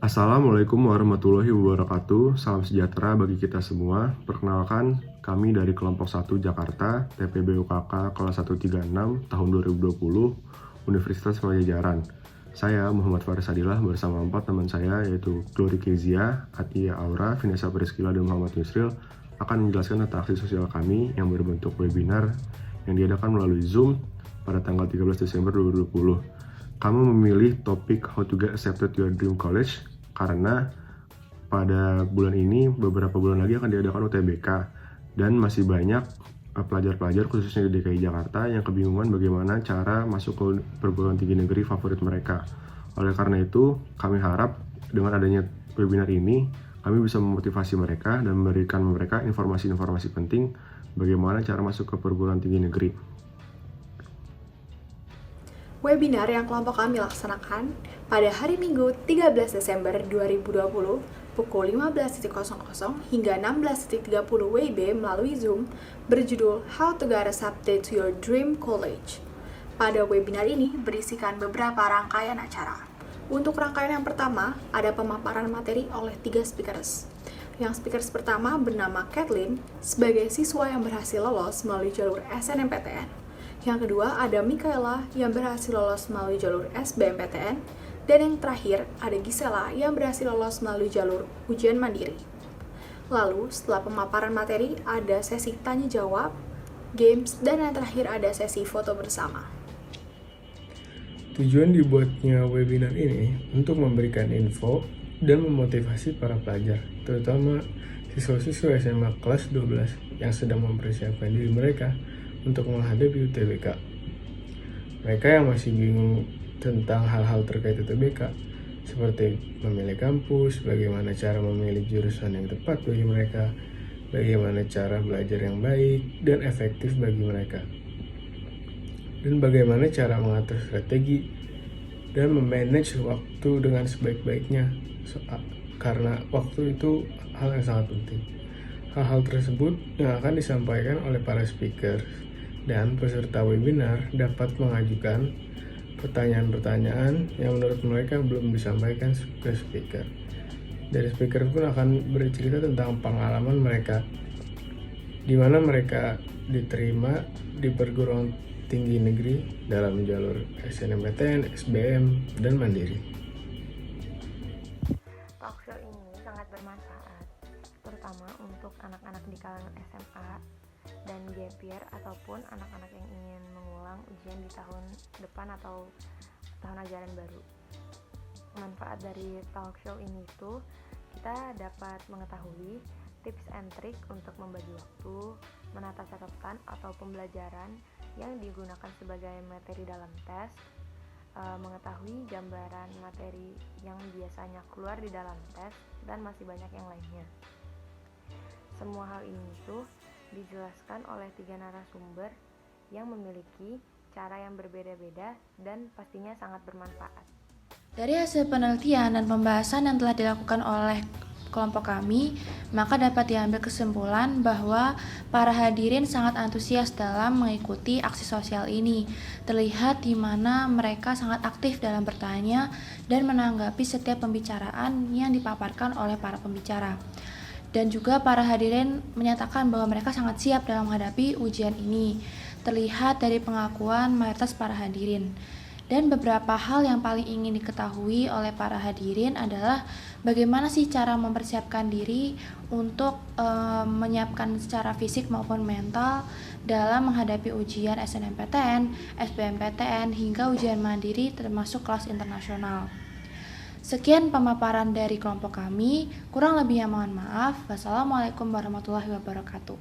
Assalamualaikum warahmatullahi wabarakatuh. Salam sejahtera bagi kita semua. Perkenalkan, kami dari kelompok 1 Jakarta, TPB UKK kelas 136 tahun 2020, Universitas Pajajaran. Saya Muhammad Faris Adilah bersama 4 teman saya yaitu Glory Kezia, Atia Aura, Vinesa Priskila, dan Muhammad Yusril akan menjelaskan tentang aksi sosial kami yang berbentuk webinar yang diadakan melalui Zoom pada tanggal 13 Desember 2020. Kamu memilih topik How to Get Accepted to Your Dream College karena pada bulan ini, beberapa bulan lagi akan diadakan UTBK dan masih banyak pelajar-pelajar khususnya di DKI Jakarta yang kebingungan bagaimana cara masuk ke perguruan tinggi negeri favorit mereka. Oleh karena itu, kami harap dengan adanya webinar ini, kami bisa memotivasi mereka dan memberikan mereka informasi-informasi penting bagaimana cara masuk ke perguruan tinggi negeri. Webinar yang kelompok kami laksanakan pada hari Minggu 13 Desember 2020 pukul 15.00 hingga 16.30 WIB melalui Zoom berjudul How to Get Accepted to Your Dream College. Pada webinar ini berisikan beberapa rangkaian acara. Untuk rangkaian yang pertama, ada pemaparan materi oleh 3 speakers. Yang speakers pertama bernama Kathleen sebagai siswa yang berhasil lolos melalui jalur SNMPTN. Yang kedua ada Mikaela yang berhasil lolos melalui jalur SBMPTN, dan yang terakhir ada Gisela yang berhasil lolos melalui jalur ujian mandiri. Lalu setelah pemaparan materi ada sesi tanya jawab, games, dan yang terakhir ada sesi foto bersama. Tujuan dibuatnya webinar ini untuk memberikan info dan memotivasi para pelajar, terutama siswa-siswa SMA kelas 12 yang sedang mempersiapkan diri mereka untuk menghadapi UTBK. Mereka yang masih bingung tentang hal-hal terkait UTBK, seperti memilih kampus, bagaimana cara memilih jurusan yang tepat bagi mereka, bagaimana cara belajar yang baik dan efektif bagi mereka, dan bagaimana cara mengatur strategi dan memanage waktu dengan sebaik-baiknya, karena waktu itu hal yang sangat penting. Hal-hal tersebut yang akan disampaikan oleh para speaker dan peserta webinar dapat mengajukan pertanyaan-pertanyaan yang menurut mereka belum disampaikan ke speaker. Dari speaker pun akan bercerita tentang pengalaman mereka, di mana mereka diterima di perguruan tinggi negeri dalam jalur SNMPTN, SBM, dan Mandiri. Talkshow ini sangat bermanfaat, terutama untuk anak-anak di kalangan SMA dan gap year ataupun anak-anak yang ingin mengulang ujian di tahun depan atau tahun ajaran baru. Manfaat dari talkshow ini itu kita dapat mengetahui tips and trick untuk membagi waktu, menata catatan atau pembelajaran yang digunakan sebagai materi dalam tes, mengetahui gambaran materi yang biasanya keluar di dalam tes, dan masih banyak yang lainnya. Semua hal ini tuh dijelaskan oleh 3 narasumber yang memiliki cara yang berbeda-beda dan pastinya sangat bermanfaat. Dari hasil penelitian dan pembahasan yang telah dilakukan oleh kelompok kami, maka dapat diambil kesimpulan bahwa para hadirin sangat antusias dalam mengikuti aksi sosial ini. Terlihat di mana mereka sangat aktif dalam bertanya dan menanggapi setiap pembicaraan yang dipaparkan oleh para pembicara. Dan juga para hadirin menyatakan bahwa mereka sangat siap dalam menghadapi ujian ini. Terlihat dari pengakuan mayoritas para hadirin. Dan beberapa hal yang paling ingin diketahui oleh para hadirin adalah bagaimana sih cara mempersiapkan diri untuk menyiapkan secara fisik maupun mental dalam menghadapi ujian SNMPTN, SBMPTN, hingga ujian mandiri termasuk kelas internasional. Sekian pemaparan dari kelompok kami, kurang lebihnya mohon maaf. Wassalamualaikum warahmatullahi wabarakatuh.